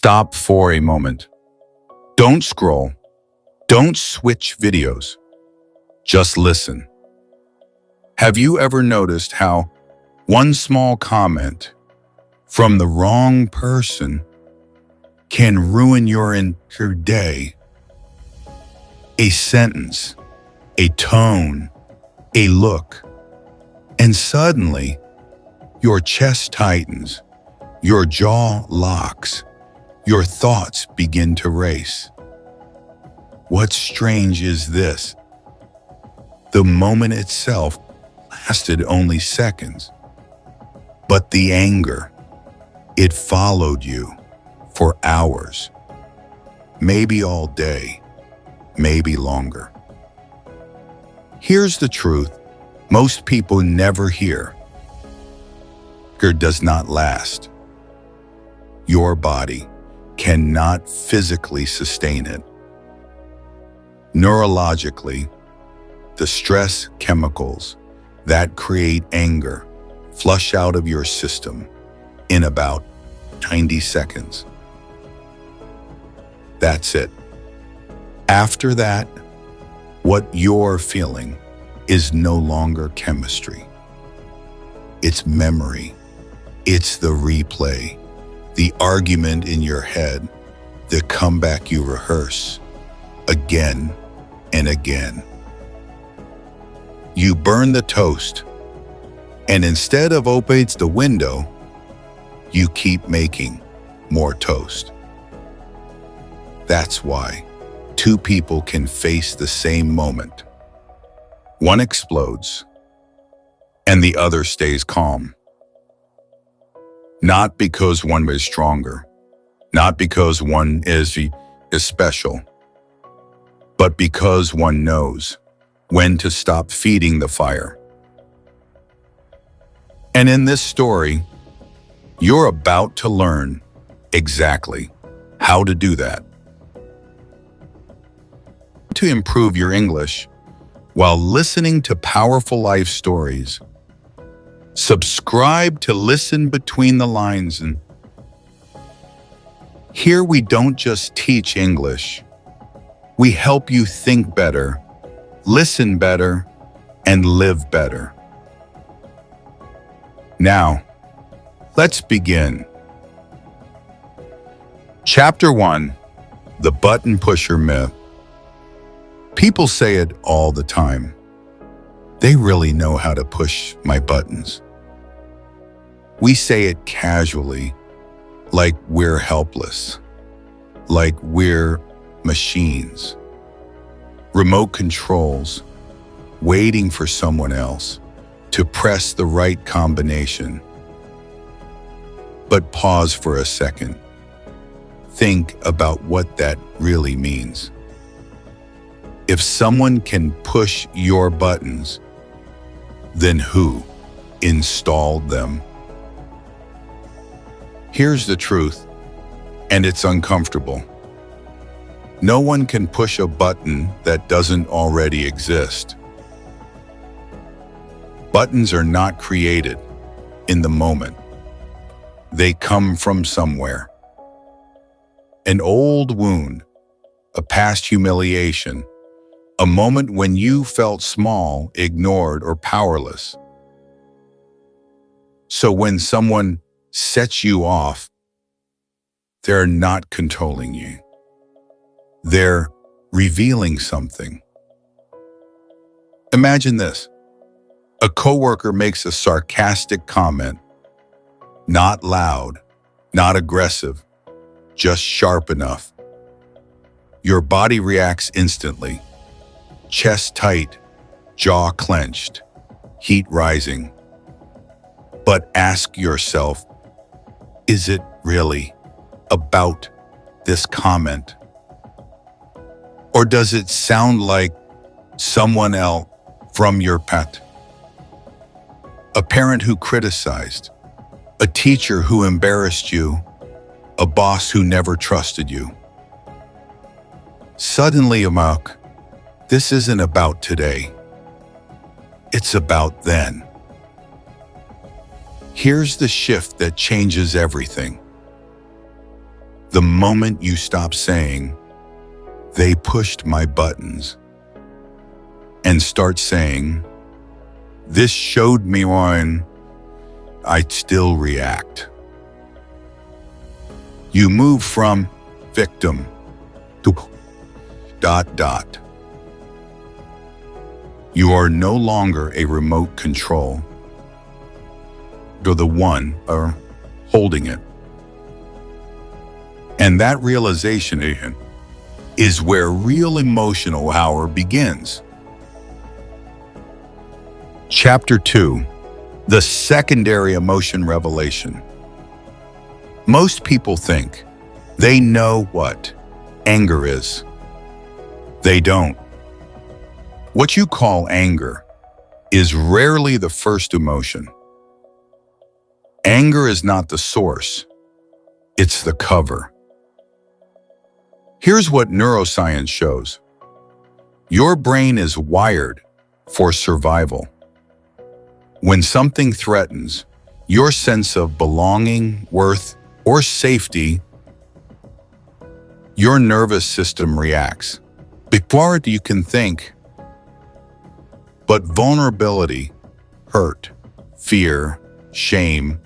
Stop for a moment. Don't scroll. Don't switch videos. Just listen. Have you ever noticed how one small comment from the wrong person can ruin your entire day? A sentence, a tone, a look, and suddenly your chest tightens, your jaw locks, your thoughts begin to race. What's strange is this: the moment itself lasted only seconds, but the anger, it followed you for hours, maybe all day, maybe longer. Here's the truth most people never hear. Anger does not last. Your body cannot physically sustain it. Neurologically, the stress chemicals that create anger flush out of your system in about 90 seconds. That's it. After that, what you're feeling is no longer chemistry. It's memory. It's the replay, the argument in your head, the comeback you rehearse again and again. You burn the toast, and instead of opening the window, you keep making more toast. That's why two people can face the same moment. One explodes, and the other stays calm. Not because one is stronger, not because one is special, but because one knows when to stop feeding the fire. And in this story, you're about to learn exactly how to do that. To improve your English while listening to powerful life stories, subscribe to Listen Between the Lines. And here we don't just teach English, we help you think better, listen better, and live better. Now, let's begin. Chapter 1, The Button Pusher Myth. People say it all the time. They really know how to push my buttons. We say it casually, like we're helpless, like we're machines, remote controls, waiting for someone else to press the right combination. But pause for a second. Think about what that really means. If someone can push your buttons, then who installed them? Here's the truth, and it's uncomfortable. No one can push a button that doesn't already exist. Buttons are not created in the moment. They come from somewhere. An old wound, a past humiliation, a moment when you felt small, ignored, or powerless. So when someone sets you off, they're not controlling you. They're revealing something. Imagine this. A coworker makes a sarcastic comment, not loud, not aggressive, just sharp enough. Your body reacts instantly. Chest tight, jaw clenched, heat rising. But ask yourself, is it really about this comment? Or does it sound like someone else from your pet? A parent who criticized, a teacher who embarrassed you, a boss who never trusted you. Suddenly, Amak, this isn't about today. It's about then. Here's the shift that changes everything. The moment you stop saying, "They pushed my buttons," and start saying, "This showed me why I'd still react." You move from victim to ... You are no longer a remote control. You're the one holding it. And that realization is where real emotional power begins. Chapter 2. The secondary emotion revelation. Most people think they know what anger is. They don't. What you call anger is rarely the first emotion. Anger is not the source, it's the cover. Here's what neuroscience shows. Your brain is wired for survival. When something threatens your sense of belonging, worth, or safety, your nervous system reacts before you can think. But vulnerability, hurt, fear, shame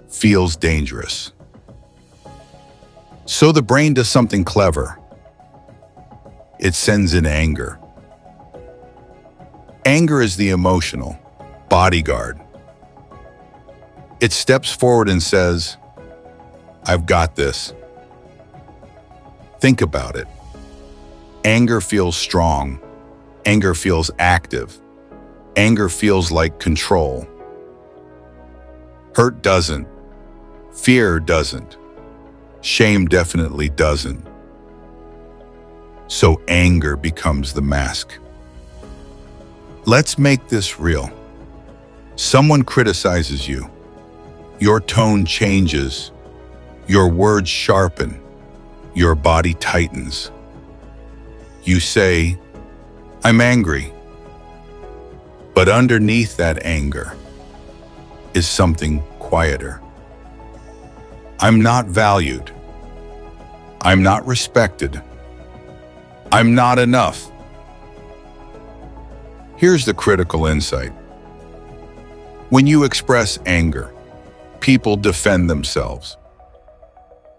feels dangerous. So the brain does something clever. It sends in anger. Anger is the emotional bodyguard. It steps forward and says, "I've got this." Think about it. Anger feels strong. Anger feels active. Anger feels like control. Hurt doesn't. Fear doesn't. Shame definitely doesn't. So anger becomes the mask. Let's make this real. Someone criticizes you. Your tone changes. Your words sharpen. Your body tightens. You say, "I'm angry." But underneath that anger is something quieter. I'm not valued. I'm not respected. I'm not enough. Here's the critical insight. When you express anger, people defend themselves.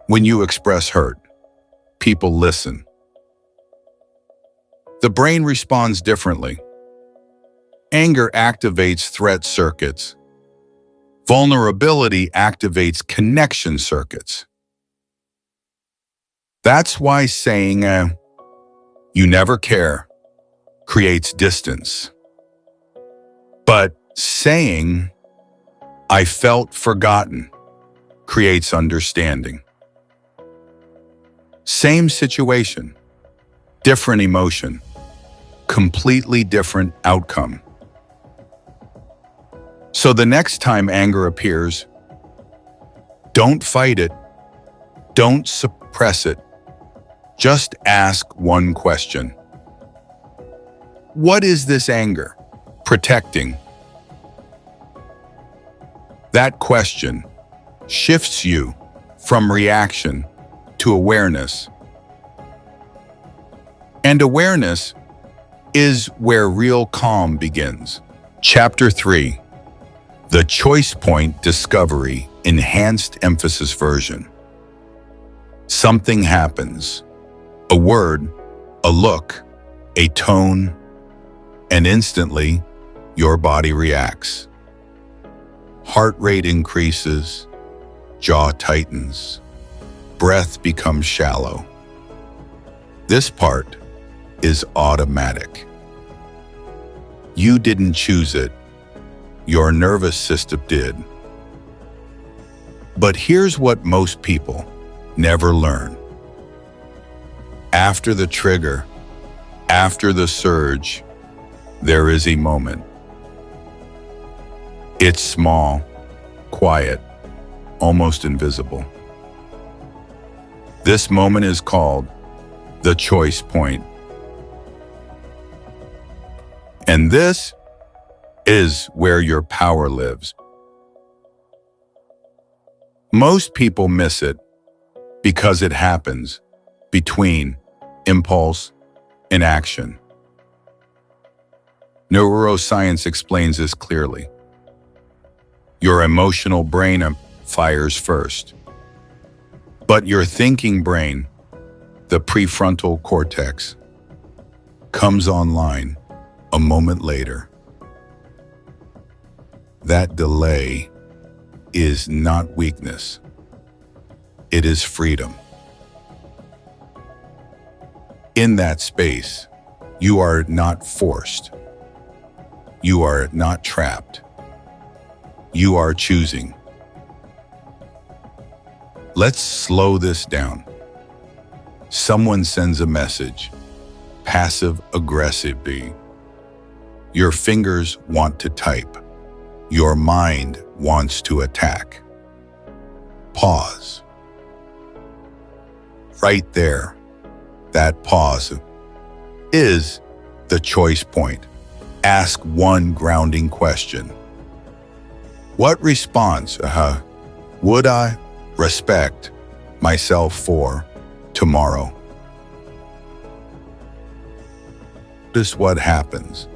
When you express hurt, people listen. The brain responds differently. Anger activates threat circuits. Vulnerability activates connection circuits. That's why saying, "You never care," creates distance. But saying, "I felt forgotten," creates understanding. Same situation, different emotion, completely different outcome. So the next time anger appears, don't fight it, don't suppress it. Just ask one question. What is this anger protecting? That question shifts you from reaction to awareness. And awareness is where real calm begins. Chapter 3. The Choice Point Discovery Enhanced Emphasis Version. Something happens. A word, a look, a tone, and instantly your body reacts. Heart rate increases, jaw tightens, breath becomes shallow. This part is automatic. You didn't choose it. Your nervous system did. But here's what most people never learn. After the trigger, after the surge, there is a moment. It's small, quiet, almost invisible. This moment is called the choice point. And this is where your power lives. Most people miss it because it happens between impulse and action. Neuroscience explains this clearly. Your emotional brain fires first, but your thinking brain, the prefrontal cortex, comes online a moment later. That delay is not weakness. It is freedom. In that space, you are not forced. You are not trapped. You are choosing. Let's slow this down. Someone sends a message, passive-aggressively. Your fingers want to type. Your mind wants to attack. Pause. Right there, that pause is the choice point. Ask one grounding question. What response would I respect myself for tomorrow? Notice what happens.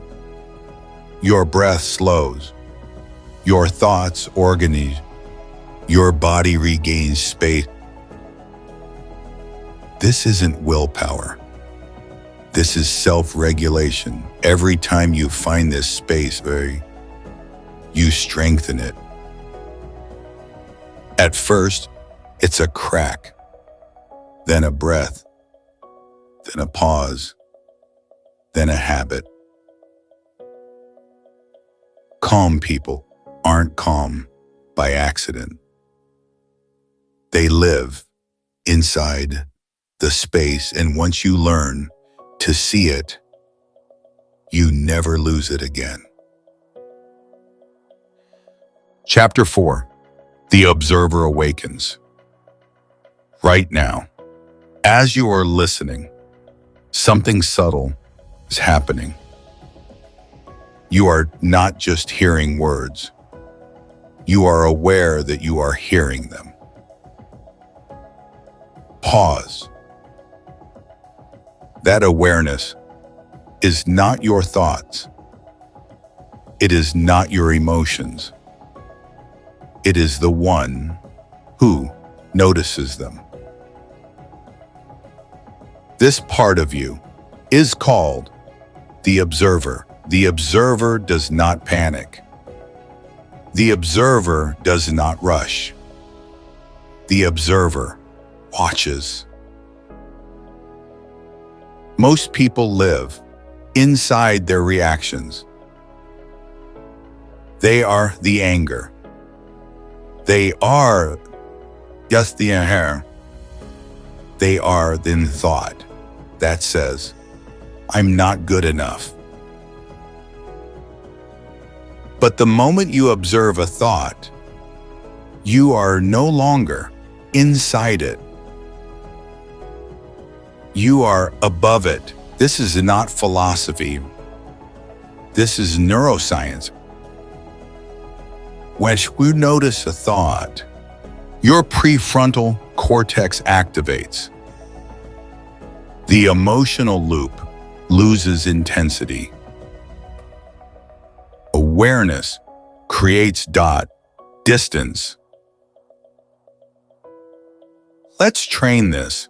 Your breath slows. Your thoughts organize. Your body regains space. This isn't willpower. This is self-regulation. Every time you find this space, you strengthen it. At first, it's a crack, then a breath, then a pause, then a habit. Calm people aren't calm by accident. They live inside the space, and once you learn to see it, you never lose it again. Chapter 4. The Observer Awakens. Right now, as you are listening, something subtle is happening. You are not just hearing words. You are aware that you are hearing them. Pause. That awareness is not your thoughts. It is not your emotions. It is the one who notices them. This part of you is called the observer. The observer does not panic. The observer does not rush. The observer watches. Most people live inside their reactions. They are the anger. They are just the hair. They are the thought that says, I'm not good enough. But the moment you observe a thought, you are no longer inside it. You are above it. This is not philosophy. This is neuroscience. When you notice a thought, your prefrontal cortex activates. The emotional loop loses intensity. Awareness creates distance. Let's train this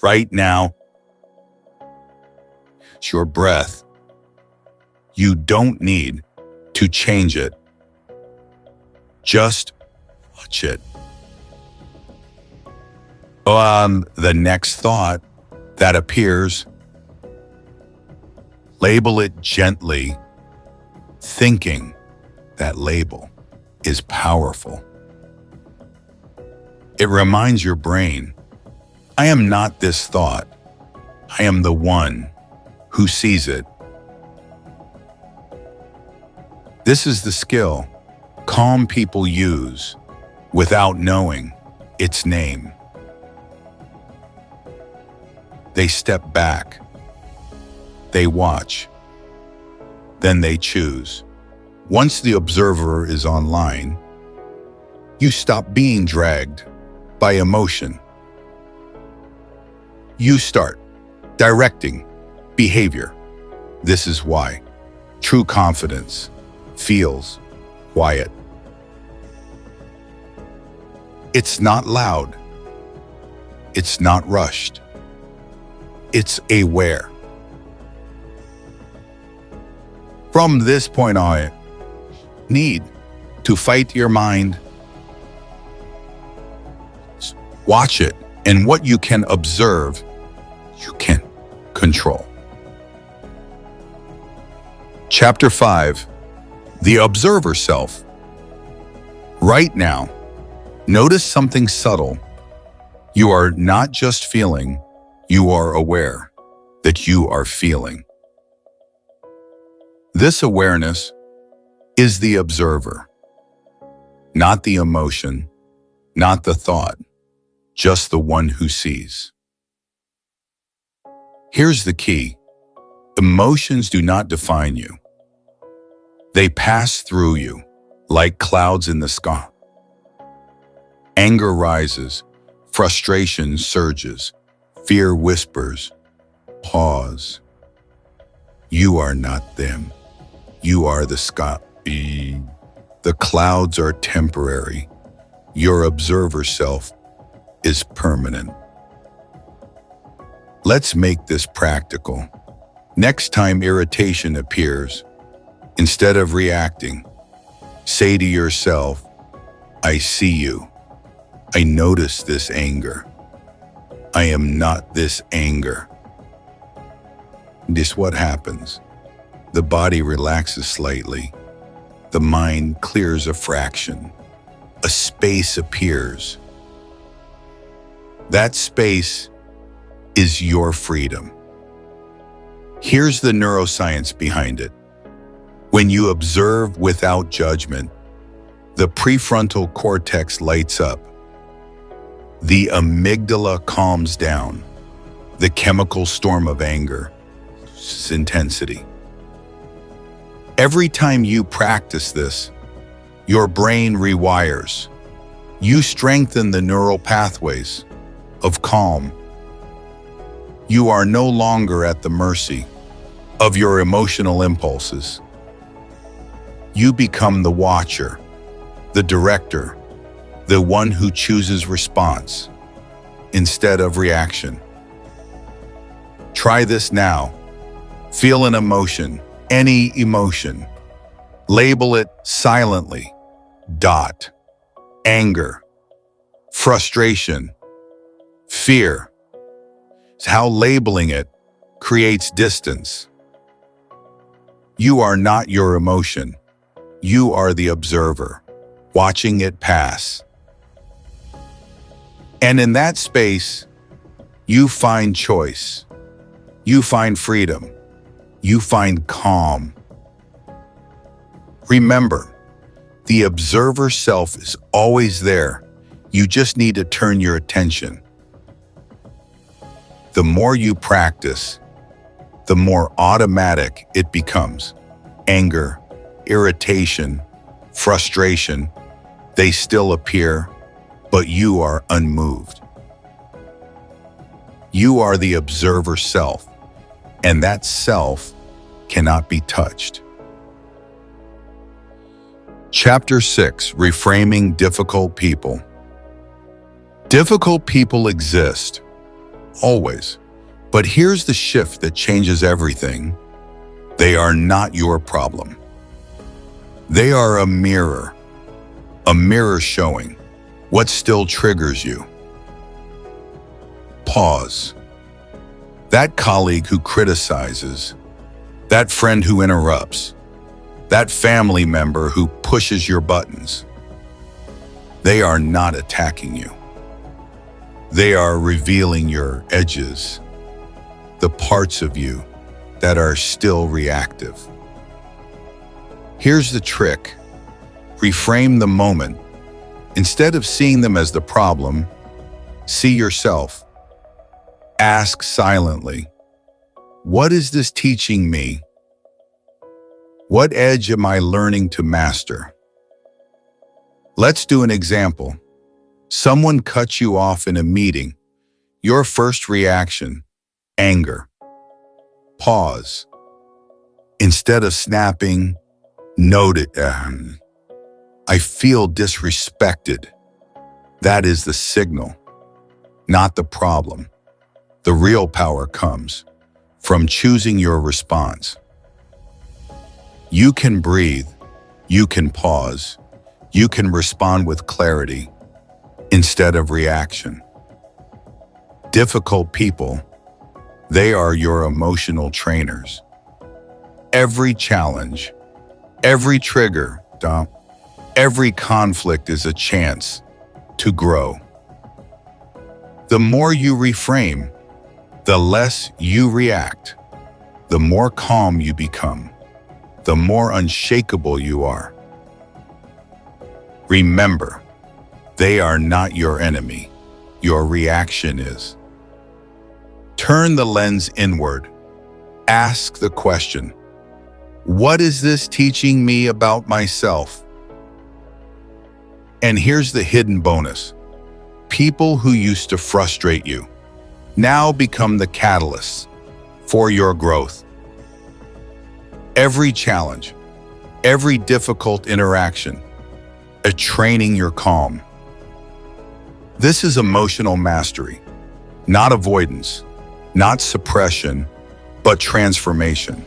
right now. It's your breath. You don't need to change it. Just watch it. The next thought that appears, label it gently. Thinking that label is powerful. It reminds your brain, I am not this thought. I am the one who sees it. This is the skill calm people use without knowing its name. They step back. They watch. Then they choose. Once the observer is online, you stop being dragged by emotion. You start directing behavior. This is why true confidence feels quiet. It's not loud. It's not rushed. It's aware. From this point on, need to fight your mind. Watch it, and what you can observe, you can control. Chapter 5, The Observer Self. Right now, notice something subtle. You are not just feeling, you are aware that you are feeling. This awareness is the observer, not the emotion, not the thought, just the one who sees. Here's the key. Emotions do not define you. They pass through you like clouds in the sky. Anger rises, frustration surges, fear whispers. Pause. You are not them. You are the sky. The clouds are temporary. Your observer self is permanent. Let's make this practical. Next time irritation appears, instead of reacting, say to yourself, I see you. I notice this anger. I am not this anger. This what happens. The body relaxes slightly. The mind clears a fraction. A space appears. That space is your freedom. Here's the neuroscience behind it. When you observe without judgment, the prefrontal cortex lights up. The amygdala calms down. The chemical storm of anger, intensity. Every time you practice this, your brain rewires. You strengthen the neural pathways of calm. You are no longer at the mercy of your emotional impulses. You become the watcher, the director, the one who chooses response instead of reaction. Try this now. Feel an emotion, any emotion. Label it silently. Anger, frustration, fear. It's how labeling it creates distance. You are not your emotion. You are the observer, watching it pass. And in that space, you find choice. You find freedom. You find calm. Remember, the observer self is always there. You just need to turn your attention. The more you practice, the more automatic it becomes. Anger, irritation, frustration, they still appear, but you are unmoved. You are the observer self, and that self cannot be touched. Chapter 6, Reframing Difficult People. Difficult people exist, always. But here's the shift that changes everything. They are not your problem. They are a mirror showing what still triggers you. Pause. That colleague who criticizes, that friend who interrupts, that family member who pushes your buttons, they are not attacking you. They are revealing your edges, the parts of you that are still reactive. Here's the trick. Reframe the moment. Instead of seeing them as the problem, see yourself. Ask silently, what is this teaching me? What edge am I learning to master? Let's do an example. Someone cuts you off in a meeting. Your first reaction, anger. Pause. Instead of snapping, note it. I feel disrespected. That is the signal, not the problem. The real power comes from choosing your response. You can breathe, you can pause, you can respond with clarity instead of reaction. Difficult people, they are your emotional trainers. Every challenge, every trigger, every conflict is a chance to grow. The more you reframe, the less you react, the more calm you become, the more unshakable you are. Remember, they are not your enemy. Your reaction is. Turn the lens inward. Ask the question, what is this teaching me about myself? And here's the hidden bonus. People who used to frustrate you now become the catalysts for your growth. Every challenge, every difficult interaction, a training your calm. This is emotional mastery, not avoidance, not suppression, but transformation.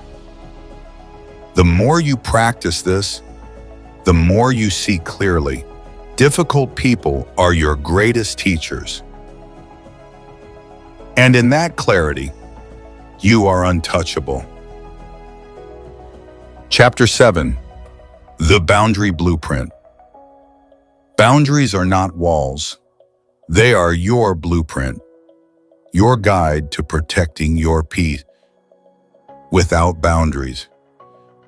The more you practice this, the more you see clearly. Difficult people are your greatest teachers. And in that clarity, you are untouchable. Chapter 7, The Boundary Blueprint. Boundaries are not walls. They are your blueprint, your guide to protecting your peace. Without boundaries,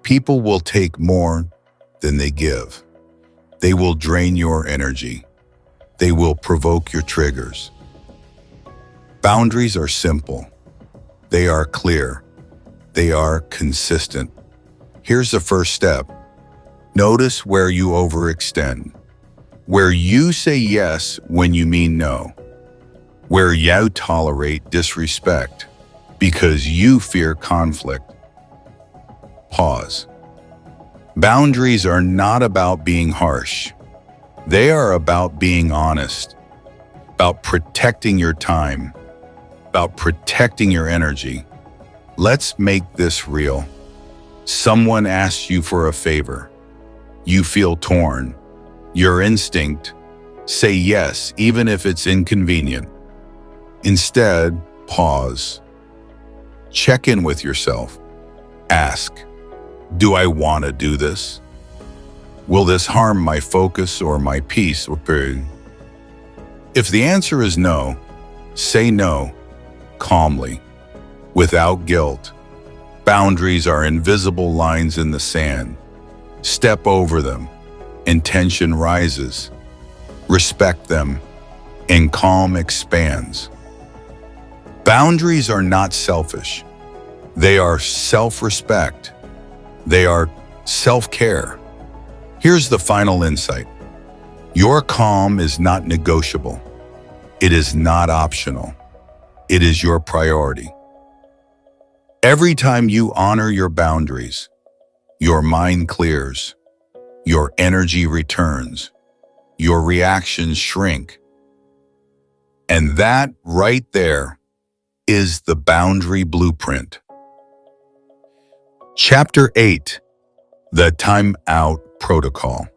people will take more than they give. They will drain your energy. They will provoke your triggers. Boundaries are simple. They are clear. They are consistent. Here's the first step. Notice where you overextend, where you say yes when you mean no, where you tolerate disrespect because you fear conflict. Pause. Boundaries are not about being harsh. They are about being honest, about protecting your time, about protecting your energy. Let's make this real. Someone asks you for a favor. You feel torn. Your instinct, say yes, even if it's inconvenient. Instead, pause. Check in with yourself. Ask, do I want to do this? Will this harm my focus or my peace? If the answer is no, say no, calmly, without guilt. Boundaries are invisible lines in the sand. Step over them, and tension rises. Respect them, and calm expands. Boundaries are not selfish. They are self-respect. They are self-care. Here's the final insight. Your calm is not negotiable. It is not optional. It is your priority. Every time you honor your boundaries, your mind clears, your energy returns, your reactions shrink. And that right there is the boundary blueprint. Chapter 8, The Time-Out Protocol.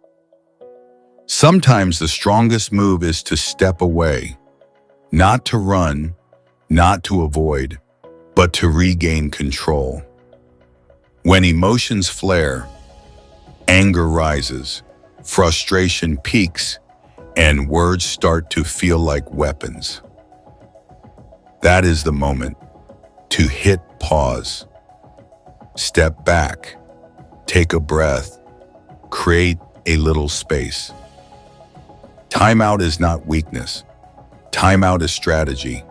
Sometimes the strongest move is to step away, not to run, not to avoid, but to regain control. When emotions flare, anger rises, frustration peaks, and words start to feel like weapons. That is the moment to hit pause. Step back, take a breath, create a little space. Timeout is not weakness. Timeout is strategy.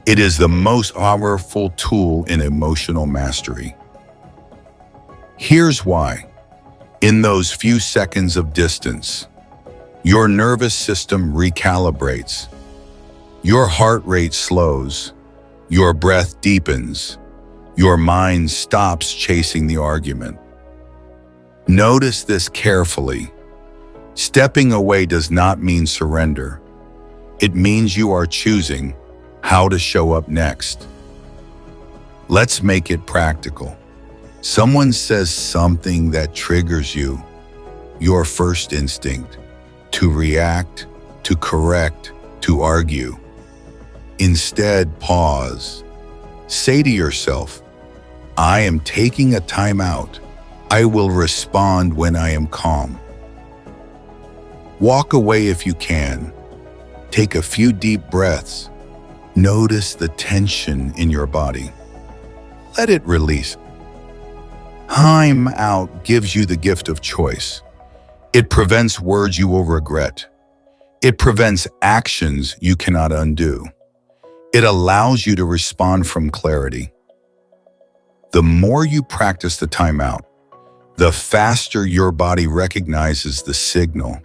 It is the most powerful tool in emotional mastery. Here's why. In those few seconds of distance, your nervous system recalibrates. Your heart rate slows, your breath deepens, your mind stops chasing the argument. Notice this carefully. Stepping away does not mean surrender. It means you are choosing how to show up next. Let's make it practical. Someone says something that triggers you. Your first instinct, to react, to correct, to argue. Instead, pause. Say to yourself, I am taking a time out. I will respond when I am calm. Walk away if you can. Take a few deep breaths. Notice the tension in your body. Let it release. Time out gives you the gift of choice. It prevents words you will regret. It prevents actions you cannot undo. It allows you to respond from clarity. The more you practice the timeout, the faster your body recognizes the signal.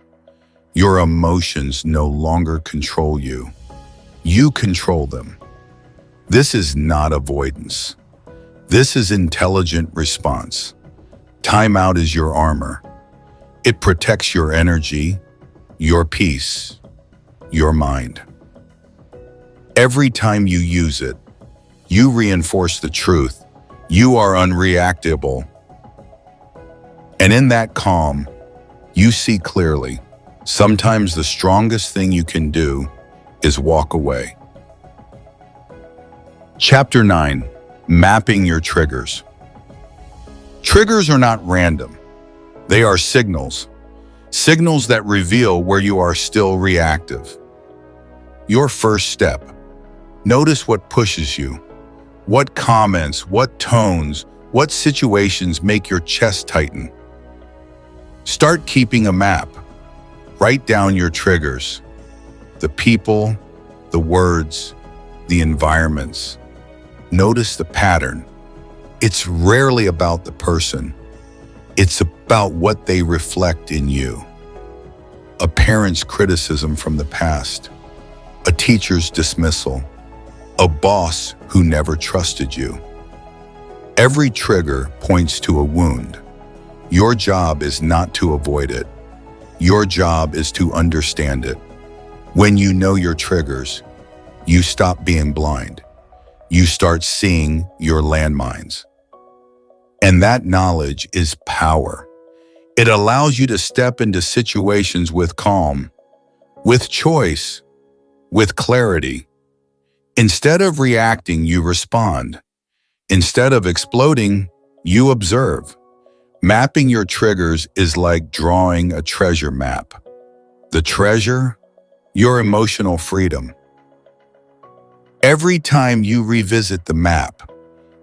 Your emotions no longer control you. You control them. This is not avoidance. This is intelligent response. Timeout is your armor. It protects your energy, your peace, your mind. Every time you use it, you reinforce the truth. You are unreactable. And in that calm, you see clearly. Sometimes the strongest thing you can do is walk away. Chapter 9. Mapping your triggers. Triggers are not random. They are signals. Signals that reveal where you are still reactive. Your first step. Notice what pushes you. What comments, what tones, what situations make your chest tighten. Start keeping a map. Write down your triggers. The people, the words, the environments. Notice the pattern. It's rarely about the person. It's about what they reflect in you. A parent's criticism from the past, a teacher's dismissal, a boss who never trusted you. Every trigger points to a wound. Your job is not to avoid it. Your job is to understand it. When you know your triggers, you stop being blind. You start seeing your landmines. And that knowledge is power. It allows you to step into situations with calm, with choice, with clarity. Instead of reacting, you respond. Instead of exploding, you observe. Mapping your triggers is like drawing a treasure map. The treasure, your emotional freedom. Every time you revisit the map,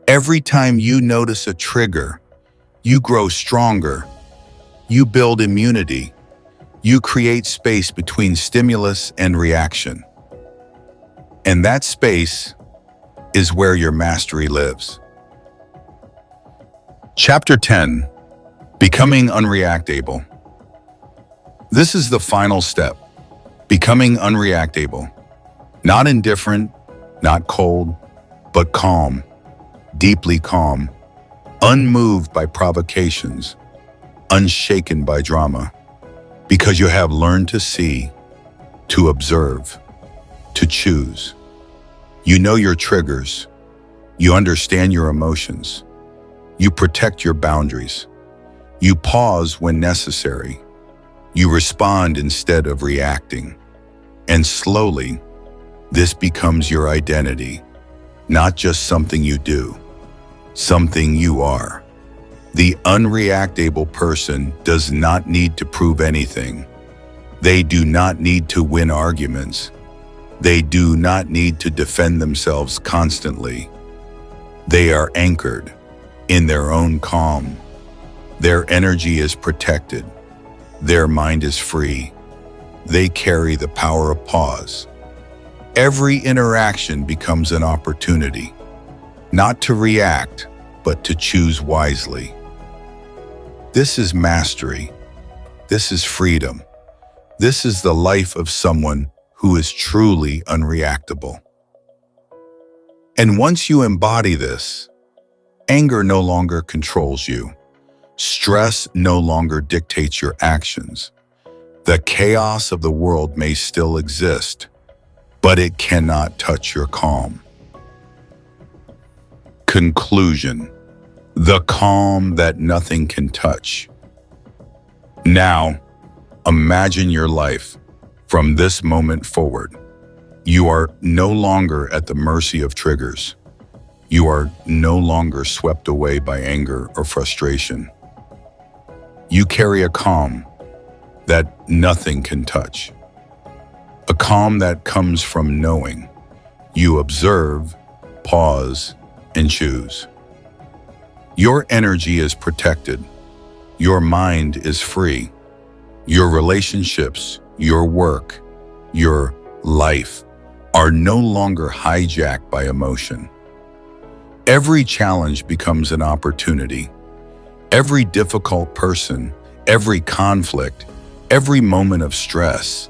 every time you notice a trigger, you grow stronger. You build immunity. You create space between stimulus and reaction. And that space is where your mastery lives. Chapter 10. Becoming unreactable. This is the final step. Becoming unreactable. Not indifferent, not cold, but calm, deeply calm, unmoved by provocations, unshaken by drama, because you have learned to see, to observe, to choose. You know your triggers. You understand your emotions. You protect your boundaries. You pause when necessary. You respond instead of reacting. And slowly, this becomes your identity, not just something you do, something you are. The unreactable person does not need to prove anything. They do not need to win arguments. They do not need to defend themselves constantly. They are anchored in their own calm. Their energy is protected. Their mind is free. They carry the power of pause. Every interaction becomes an opportunity, not to react, but to choose wisely. This is mastery. This is freedom. This is the life of someone who is truly unreactable. And once you embody this, anger no longer controls you. Stress no longer dictates your actions. The chaos of the world may still exist, but it cannot touch your calm. Conclusion: the calm that nothing can touch. Now, imagine your life from this moment forward. You are no longer at the mercy of triggers. You are no longer swept away by anger or frustration. You carry a calm that nothing can touch. A calm that comes from knowing. You observe, pause, and choose. Your energy is protected. Your mind is free. Your relationships, your work, your life are no longer hijacked by emotion. Every challenge becomes an opportunity. Every difficult person, every conflict, every moment of stress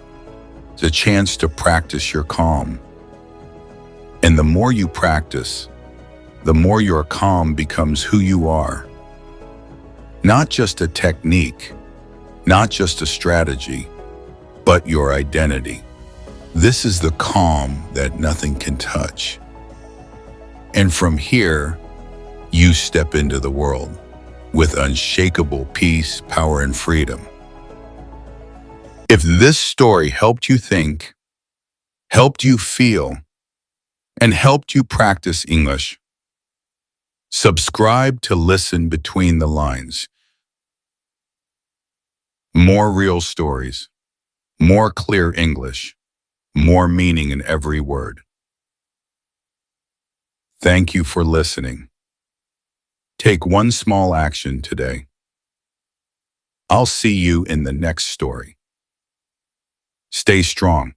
is a chance to practice your calm. And the more you practice, the more your calm becomes who you are. Not just a technique, not just a strategy, but your identity. This is the calm that nothing can touch. And from here, you step into the world with unshakable peace, power, and freedom. If this story helped you think, helped you feel, and helped you practice English, subscribe to Listen Between the Lines. More real stories, more clear English, more meaning in every word. Thank you for listening. Take one small action today. I'll see you in the next story. Stay strong.